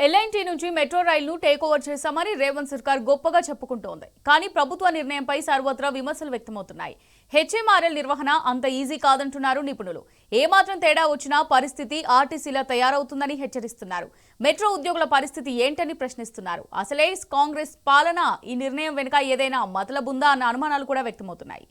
L&T నుంచి metro రైలును take over చేశామని రేవంత్ సర్కార్ గొప్పగా చెప్పుకుంటోంది. కానీ ప్రభుత్వ నిర్ణయంపై సర్వత్రా విమర్శలు వ్యక్తమవుతున్నాయి. హెచ్ఎంఆర్ఎల్ నిర్వహణ అంత ఈజీ కాదంటున్నారు నిపుణులు. ఏమాత్రం తేడా వచ్చినా పరిస్థితి ఆర్టీసీలా తయారవుతుందని హెచ్చరిస్తున్నారు. మెట్రో ఉద్యోగుల పరిస్థితి ఏంటని ప్రశ్నిస్తున్నారు. అసలే కాంగ్రెస్ పాలన ఈ నిర్ణయం వెనుక ఏదైనా మతలబుందా అన్న అనుమానాలు కూడా వ్యక్తమవుతున్నాయి.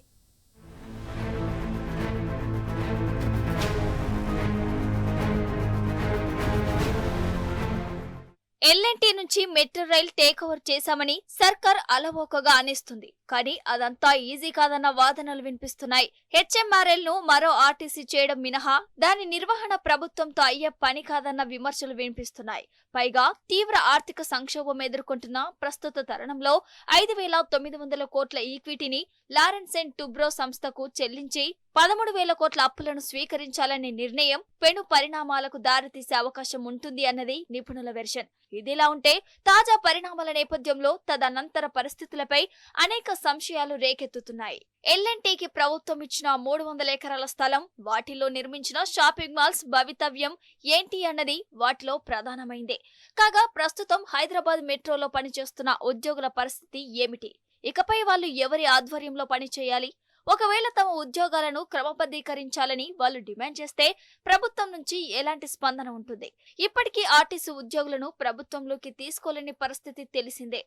ఎల్ఎన్టీ నుంచి మెట్రో రైల్ టేక్ ఓవర్ చేశామని సర్కార్ అలవోకగా అనేస్తుంది. కానీ అదంతా ఈజీ కాదన్న వాదనలు వినిపిస్తున్నాయి. హెచ్ఎంఆర్ఎల్ ను మరో ఆర్టీసీ చేయడం మినహా దాని నిర్వహణ ప్రభుత్వంతో అయ్యే పని కాదన్న విమర్శలు వినిపిస్తున్నాయి. పైగా తీవ్ర ఆర్థిక సంక్షోభం ఎదుర్కొంటున్న ప్రస్తుత తరుణంలో 5,900 కోట్ల ఈక్విటీని లారెన్స్ అండ్ టుబ్రో సంస్థకు చెల్లించి 13,000 కోట్ల అప్పులను స్వీకరించాలనే నిర్ణయం పెను పరిణామాలకు దారితీసే అవకాశం ఉంటుంది అన్నది నిపుణుల వెర్షన్. ఇదిలా ఉంటే తాజా పరిణామాల నేపథ్యంలో తదనంతర పరిస్థితులపై అనేక సంశయాలు రేకెత్తుతున్నాయి. ఎల్ఎన్టీకి ప్రభుత్వం ఇచ్చిన 300 ఎకరాల స్థలం, వాటిలో నిర్మించిన షాపింగ్ మాల్స్ భవితవ్యం ఏంటి అన్నది వాటిలో ప్రధానమైందే. కాగా ప్రస్తుతం హైదరాబాద్ మెట్రోలో పనిచేస్తున్న ఉద్యోగుల పరిస్థితి ఏమిటి? ఇకపై వాళ్ళు ఎవరి ఆధ్వర్యంలో పనిచేయాలి? ఒకవేళ తమ ఉద్యోగాలను క్రమబద్ధీకరించాలని వాళ్ళు డిమాండ్ చేస్తే ప్రభుత్వం నుంచి ఎలాంటి స్పందన ఉంటుంది? ఇప్పటికీ ఆర్టీసీ ఉద్యోగులను ప్రభుత్వంలోకి తీసుకోలేని పరిస్థితి తెలిసిందే.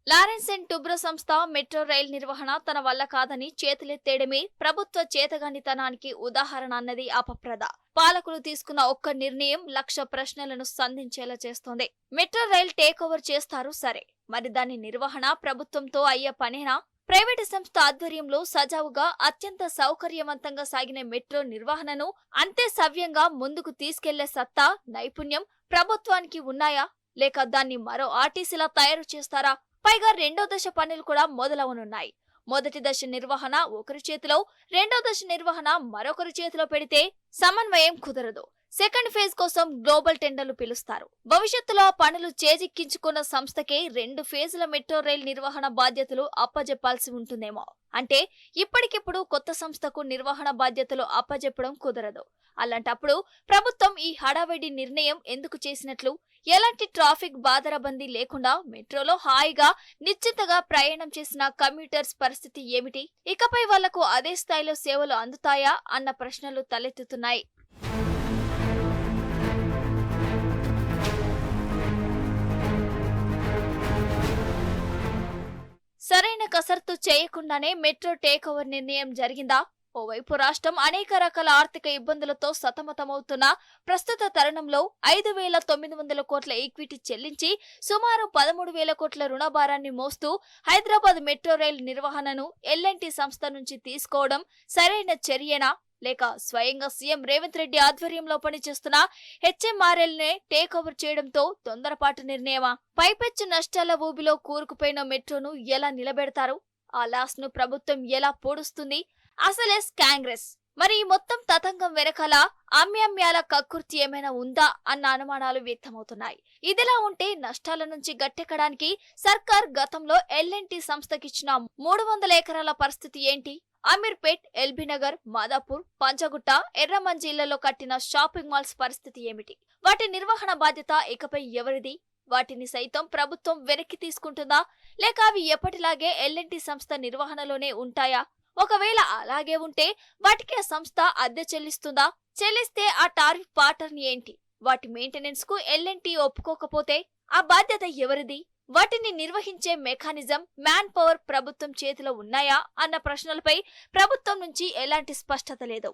లారెన్స్ అండ్ టుబ్రో సంస్థ మెట్రో రైల్ నిర్వహణ తన వల్ల కాదని చేతులెత్తేయడమే ప్రభుత్వ చేతగానితనానికి ఉదాహరణ అన్నది అపప్రద. పాలకులు తీసుకున్న ఒక్క నిర్ణయం లక్ష ప్రశ్నలను సంధించేలా చేస్తోంది. మెట్రో రైల్ టేక్ ఓవర్ చేస్తారు సరే, మరి దాని నిర్వహణ ప్రభుత్వంతో అయ్యే పనేనా? ప్రైవేటు సంస్థ ఆధ్వర్యంలో సజావుగా అత్యంత సౌకర్యవంతంగా సాగిన మెట్రో నిర్వహణను అంతే సవ్యంగా ముందుకు తీసుకెళ్లే సత్తా, నైపుణ్యం ప్రభుత్వానికి ఉన్నాయా? లేక దాన్ని మరో ఆర్టీసీలా తయారు చేస్తారా? పైగా రెండో దశ పనులు కూడా మొదలవనున్నాయి. మొదటి దశ నిర్వహణ ఒకరి చేతిలో, రెండో దశ నిర్వహణ మరొకరి చేతిలో పెడితే సమన్వయం కుదరదు. సెకండ్ ఫేజ్ కోసం గ్లోబల్ టెండర్లు పిలుస్తారు. భవిష్యత్తులో ఆ పనులు చేజిక్కించుకున్న సంస్థకే 2 ఫేజుల మెట్రో రైల్ నిర్వహణ బాధ్యతలు అప్పజెప్పాల్సి ఉంటుందేమో. అంటే ఇప్పటికిప్పుడు కొత్త సంస్థకు నిర్వహణ బాధ్యతలు అప్పజెప్పడం కుదరదు. అలాంటప్పుడు ప్రభుత్వం ఈ హడావిడి నిర్ణయం ఎందుకు చేసినట్లు? ఎలాంటి ట్రాఫిక్ బాదరబందీ లేకుండా మెట్రోలో హాయిగా నిశ్చింతగా ప్రయాణం చేసిన కమ్యూటర్స్ పరిస్థితి ఏమిటి? ఇకపై వాళ్లకు అదే స్థాయిలో సేవలు అందుతాయా అన్న ప్రశ్నలు తలెత్తుతున్నాయి. సరైన కసరత్తు చేయకుండానే మెట్రో టేక్ ఓవర్ నిర్ణయం జరిగిందా? ఓవైపు రాష్ట్రం అనేక రకాల ఆర్థిక ఇబ్బందులతో సతమతమవుతున్న ప్రస్తుత తరుణంలో 5,900 కోట్ల ఈక్విటీ చెల్లించి సుమారు 13,000 కోట్ల రుణభారాన్ని మోస్తూ హైదరాబాద్ మెట్రో రైల్ నిర్వహణను ఎల్ఎన్టీ సంస్థ నుంచి తీసుకోవడం సరైన చర్యేనా? లేక స్వయంగా సీఎం రేవంత్ రెడ్డి ఆధ్వర్యంలో పనిచేస్తున్న హెచ్ఎంఆర్ఎల్ నే టేక్ ఓవర్ చేయడంతో తొందరపాటు నిర్ణయమా? పైపెచ్చు నష్టాల ఊబిలో కూరుకుపోయిన మెట్రోను ఎలా నిలబెడతారు? ఆ లాస్ ను ప్రభుత్వం ఎలా పూడుస్తుంది? అసలే కాంగ్రెస్ మరి ఈ మొత్తం తతంగం వెనకాల అమ్యామ్యాల కక్కుర్తి ఏమైనా ఉందా అన్న అనుమానాలు వ్యక్తమవుతున్నాయి. ఇదిలా ఉంటే నష్టాల నుంచి గట్టెక్కడానికి సర్కార్ గతంలో ఎల్ఎన్టీ సంస్థకిచ్చిన 300 ఎకరాల పరిస్థితి ఏంటి? అమీర్పేట్, ఎల్బీనగర్, మాదాపూర్, పంచగుట్ట, ఎర్రమంజిల్లలో కట్టిన షాపింగ్ మాల్స్ పరిస్థితి ఏమిటి? వాటి నిర్వహణ బాధ్యత ఇకపై ఎవరిది? వాటిని సైతం ప్రభుత్వం వెనక్కి తీసుకుంటుందా? లేక అవి ఎప్పటిలాగే ఎల్ఎన్టీ సంస్థ నిర్వహణలోనే ఉంటాయా? ఒకవేళ అలాగే ఉంటే వాటికి ఆ సంస్థ అద్దె చెల్లిస్తుందా? చెల్లిస్తే ఆ టారిఫ్ పాటర్న్ ఏంటి? వాటి మెయింటెనెన్స్ కు ఎల్ఎన్టీ ఒప్పుకోకపోతే ఆ బాధ్యత ఎవరిది? వాటిని నిర్వహించే మెకానిజం, మ్యాన్ పవర్ ప్రభుత్వం చేతిలో ఉన్నాయా అన్న ప్రశ్నలపై ప్రభుత్వం నుంచి ఎలాంటి స్పష్టత లేదు.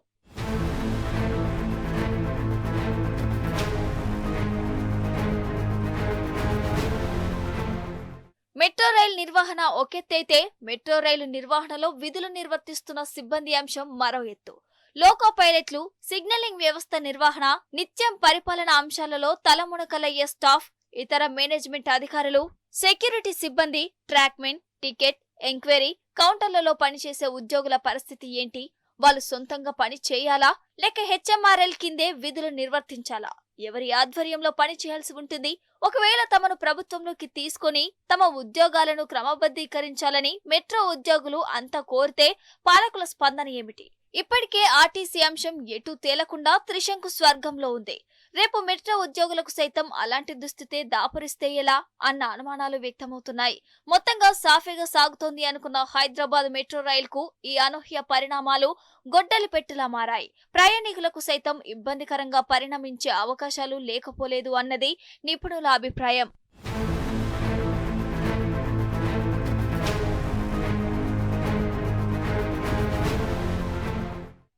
మెట్రో రైల్ నిర్వహణ ఒకెత్తైతే మెట్రో రైలు నిర్వహణలో విధులు నిర్వర్తిస్తున్న సిబ్బంది అంశం మరో ఎత్తు. లోకో పైలట్లు, సిగ్నలింగ్ వ్యవస్థ నిర్వహణ, నిత్యం పరిపాలన అంశాలలో తలమునకలయ్యే స్టాఫ్, ఇతర మేనేజ్మెంట్ అధికారులు, సెక్యూరిటీ సిబ్బంది, ట్రాక్మెన్, టికెట్, ఎంక్వైరీ కౌంటర్లలో పనిచేసే ఉద్యోగుల పరిస్థితి ఏంటి? వాళ్ళు సొంతంగా పని చేయాలా లేక హెచ్ఎంఆర్ఎల్ కిందే విధులు నిర్వర్తించాలా? ఎవరి ఆధ్వర్యంలో పని చేయాల్సి ఉంటుంది? ఒకవేళ తమను ప్రభుత్వంలోకి తీసుకొని తమ ఉద్యోగాలను క్రమబద్ధీకరించాలని మెట్రో ఉద్యోగులు అంతా కోరితే పాలకుల స్పందన ఏమిటి? ఇప్పటికే ఆర్టీసీ అంశం ఎటూ తేలకుండా త్రిశంకు స్వర్గంలో ఉంది. రేపు మెట్రో ఉద్యోగులకు సైతం అలాంటి దుస్థితే దాపురిస్తే ఎలా అన్న అనుమానాలు వ్యక్తమవుతున్నాయి. మొత్తంగా సాఫీగా సాగుతోంది అనుకున్న హైదరాబాద్ మెట్రో రైలుకు ఈ అనూహ్య పరిణామాలు గొడ్డలి పెట్టెలా మారాయి. ప్రయాణికులకు సైతం ఇబ్బందికరంగా పరిణమించే అవకాశాలు లేకపోలేదు అన్నది నిపుణుల అభిప్రాయం.